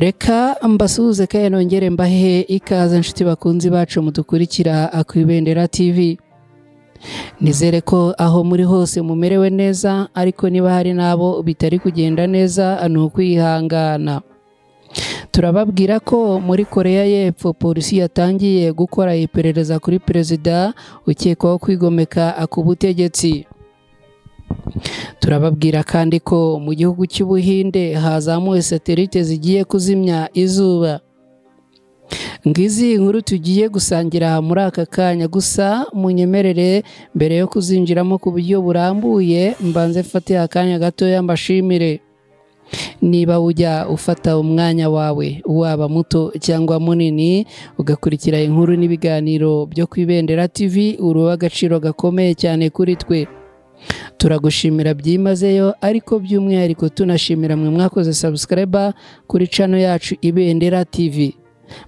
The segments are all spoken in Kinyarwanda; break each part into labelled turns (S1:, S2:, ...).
S1: Reka mbasuhuze kandi nongere mbahe ikaze nshuti bakunzi bacu mudukurikira ku Ibendera TV. Nizere ko aho muri hose mumerewe neza, ariko niba hari nabo bitari kugenda neza ni ukwihangana. Turababwira ko muri Korea y'Epfo polisi yatangiye gukora iperereza kuri perezida ukekwaho kwigomeka ku butegetsi. Turababwira kandi ko mu gihugu cy'Ubuhinde hazamuwe satelite zigiye kuzimya izuba. Ngizi inkuru tugiye gusangira muri aka kanya, gusa munyemerere mbere yo kuzinjiramo ku buryo burambuye mbanze mfate akanya gatoya mbashimire. Niba ujya ufata umwanya wawe waba muto cyangwa munini ugakurikira inkuru n'ibiganiro byo ku Ibendera TV, uruha agaciro gakomeye cyane kuri twe. Turagushimira byimazeyo, ariko by'umwihariko tunashimira mwe mwakoze subscribe kuri channel yacu Ibendera TV.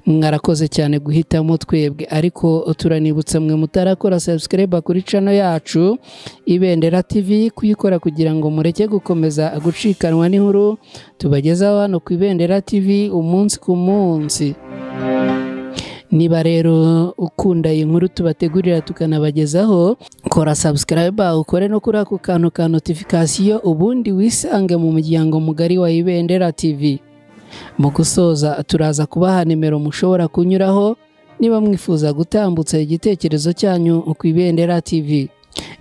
S1: Mwarakoze cyane guhitamo twebwe, ariko turanibutsa mwe mutarakora subscribe kuri channel yacu Ibendera TV kuyikora kugira ngo mureke gukomeza gucikanwa n'inkuru tubagezaho hano ku Ibendera TV umunsi ku munsi. Niba rero ukunda inkuru tubategurira tukanabagezaho, kora subscribe, ukore no kuri ako kantu ka notification, ubundi wisange mu muryango mugari wa Ibendera TV. Mu gusoza turaza kubaha nimero mushobora kunyuraho niba mwifuza gutambutsa igitekerezo cyanyu ku Ibendera TV.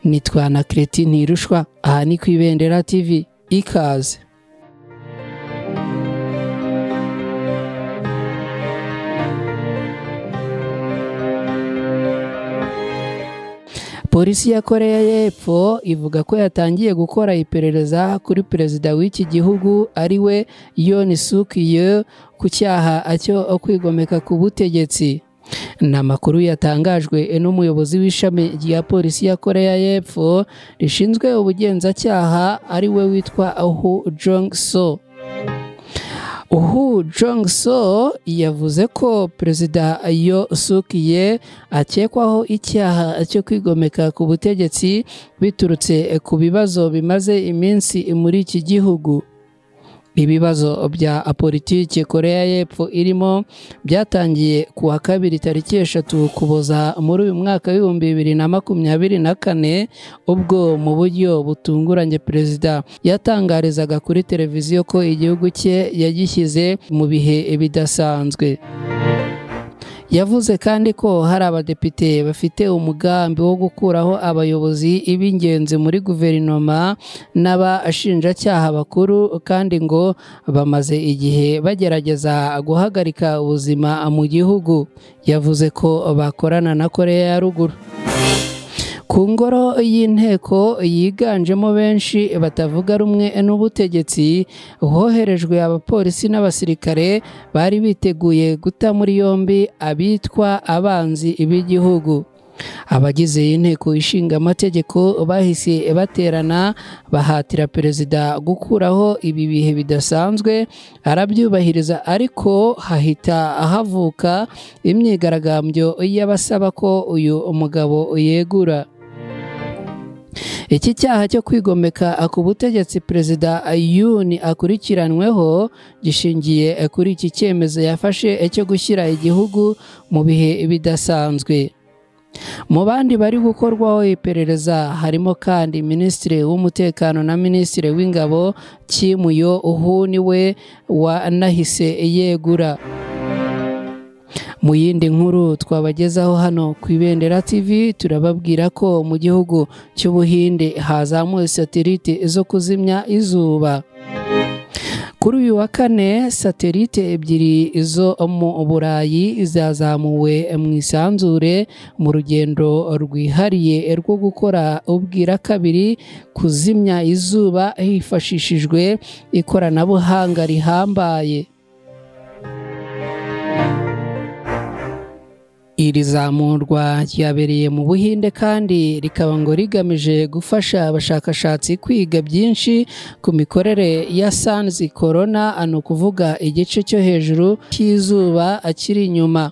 S1: Nitwa na Kreti Ntirushwa, aha ni ku Ibendera TV. Ikaze. Polisi ya Korea y'Epfo ivuga ko yatangiye gukora iperereza kuri perezida w'iki gihugu ariwe Yoon Suk Yeol ku cyaha cyo kwigomeka ku butegetsi. Ni amakuru yatangajwe n'umuyobozi w'ishami rya polisi ya Korea y'Epfo rishinzwe ubugenzacyaha ariwe witwa Hu Jong-so. Hu Jong-so yavuze ko perezida Yoon Suk Yeol akekwaho icyaha cyo kwigomeka ku butegetsi biturutse ku bibazo bimaze iminsi muri iki gihugu. Ibibazo bya politiki Korea y'Epfo irimo byatangiye ku wa kabiri tariki 3 Ukuboza muri uyu mwaka wa 2024, ubwo mu buryo butunguranye perezida yatangarizaga kuri televiziyo ko igihugu cye yagishyize mu bihe bidasanzwe. Yavuze kandi ko hari abadepite bafite umugambi wo gukuraho abayobozi b'ingenzi muri guverinoma n'abashinjacyaha bakuru, kandi ngo bamaze igihe bagerageza guhagarika ubuzima mu gihugu. Yavuze ko bakorana na Korea ya Ruguru. Ku ngoro y'inteko yiganjemo benshi batavuga rumwe n'ubutegetsi, hoherejwe abapolisi n'abasirikare bari biteguye guta muri yombi abitwa abanzi b'igihugu. Abagize inteko ishinga amategeko bahise baterana bahatira perezida gukuraho ibi bihe bidasanzwe, arabyubahiriza, ariko hahita havuka imyigaragambyo y'abasaba ko uyu umugabo yegura. Iki cyaha cyo kwigomeka ku butegetsi perezida Yoon akurikiranweho gishingiye kuri iki cyemezo yafashe cyo gushyira igihugu mu bihe bidasanzwe. Mu bandi bari gukorwaho iperereza harimo kandi Minisitiri w'Umutekano na Minisitiri w'Ingabo Kim Yo-Hu niwe wanahise yegura. Mu yindi nkuru twabagezaho hano ku Ibendera TV, turababwira ko mu gihugu cy'Ubuhinde hazamuwe satelite zo kuzimya izuba. Kuri uyu wa kane, satelite ebyiri zo mu Burayi zazamuwe mu isanzure mu rugendo rwihariye rwo gukora ubwira kabiri kuzimya izuba hifashishijwe ikoranabuhanga rihambaye. Iri zamurwa ryabereye mu Buhinde kandi rikaba ngo rigamije gufasha abashakashatsi kwiga byinshi ku mikorere ya Suns Corona, ano kuvuga igice cyo hejuru cy'izuba akiri inyuma.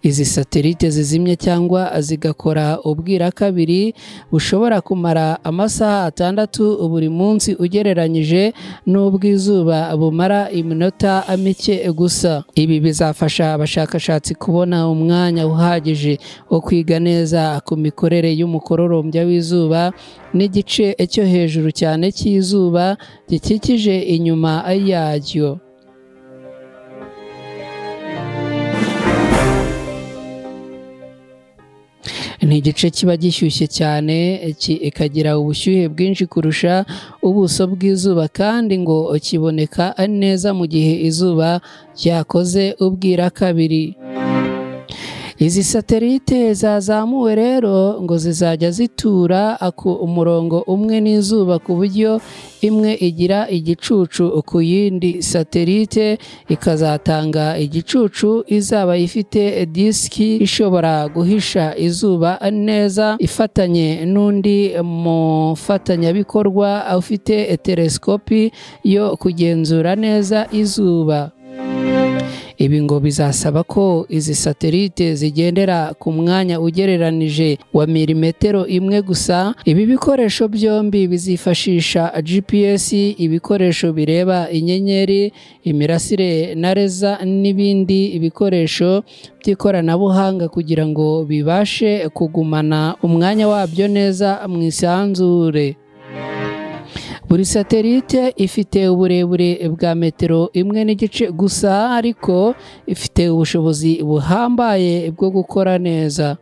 S1: Izi satelite zizimye cyangwa zigakora ubwira kabiri bushobora kumara amasaha 6 buri munsi ugereranyije n'ubw'izuba bumara iminota mike gusa. Ibi bizafasha abashakashatsi kubona umwanya uhagije wo kwiga neza ku mikorere y'umukororombya w'izuba n'igice cyo hejuru cyane cy'izuba gikikije inyuma yaryo. Ni igice kiba gishyushye cyane ikagira ubushyuhe bwinshi kurusha ubuso bw'izuba kandi ngo kiboneka neza mu gihe izuba ryakoze ubwira kabiri. Izi satelite zazamuwe rero ngo zizajya zitura ku umurongo umwe n'izuba ku buryo imwe igira igicucu ku yindi satelite ikazatanga igicucu izaba ifite disiki ishobora guhisha izuba neza ifatanye n'undi mufatanyabikorwa ufite teleskopi yo kugenzura neza izuba. Ibi ngo bizasaba ko izi satelite zigendera ku mwanya ugereranije wa milimetero imwe gusa. Ibi bikoresho byombi bizifashisha GPS, ibikoresho bireba inyenyeri, imirasire na reza n'ibindi ibikoresho by'ikoranabuhanga kugira ngo bibashe kugumana umwanya wabyo neza mu isanzure. Buri satelite ifite uburebure bwa metero 1.5 gusa ariko ifite ubushobozi buhambaye bwo gukora neza.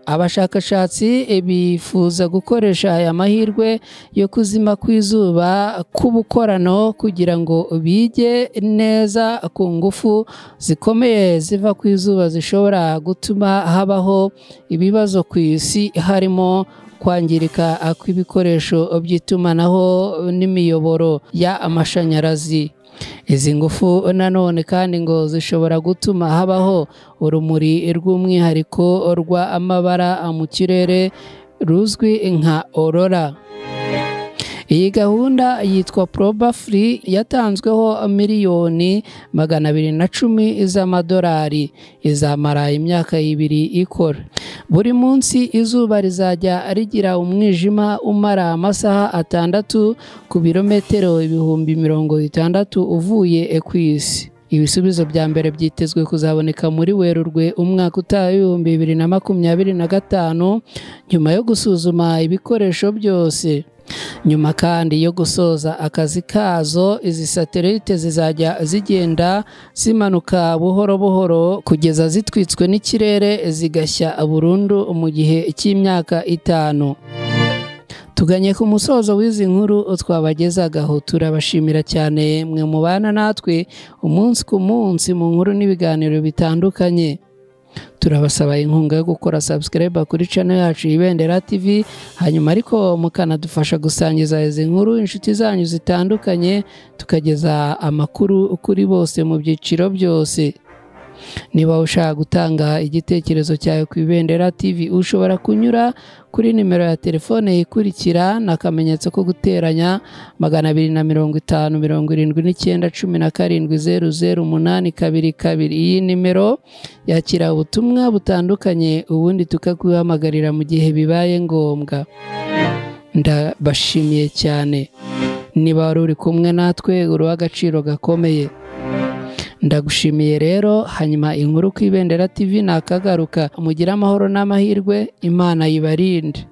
S1: Abashakashatsi bifuza gukoresha aya mahirwe yo kuzima kw'izuba k'ubukorano kugira ngo bige neza ku ngufu zikomeye ziva ku izuba zishobora gutuma habaho ibibazo ku isi harimo kwangirika kw'ibikoresho by'itumanaho n'imiyoboro y'amashanyarazi. Izi ngufu nanone kandi ngo zishobora gutuma habaho urumuri rw'umwihariko rw'amabara mu kirere ruzwi nka aurora. Iyi gahunda yitwa Proba Free yatanzweho miliyoni 210 z'amadolari izamara imyaka 2 ikora. Buri munsi izuba rizajya rigira umwijima umara amasaha 6 ku birometero 60,000 uvuye ku isi. Ibisubizo bya mbere byitezwe kuzaboneka muri Werurwe umwaka utaha 2025 nyuma yo gusuzuma ibikoresho byose. Nyuma kandi yo gusoza akazi kazo, izi satelite zizajya zigenda zimanuka buhoro buhoro kugeza zitwitswe n'ikirere zigashya burundu mu gihe cy'imyaka 5. Tuganye ku musozo w'izi nkuru twabagezagaho. Turabashimira cyane mwe mubana natwe umunsi ku munsi mu nkuru n'ibiganiro bitandukanye. Turabasaba inkunga yo gukora subscribe kuri channel yacu Ibendera TV, hanyuma ariko mukanadufasha gusangiza izi nkuru inshuti zanyu zitandukanye, tukageza amakuru kuri bose mu byiciro byose. Niba ushaka gutanga igitekerezo cyawe ku Ibendera TV ushobora kunyura kuri nimero ya telefone ikurikira n'akamenyetso ko guteranya 250 79 17 00 822. Iyi nimero yakira ubutumwa butandukanye ubundi tukaguhamagarira mu gihe bibaye ngombwa. Ndabashimiye cyane. Niba wari uri kumwe natwe uri w'agaciro gakomeye. Ndagushimiye rero, hanyuma inkuru ku Ibendera TV nakagaruka. Mugira amahoro n'amahirwe, Imana yibarinde.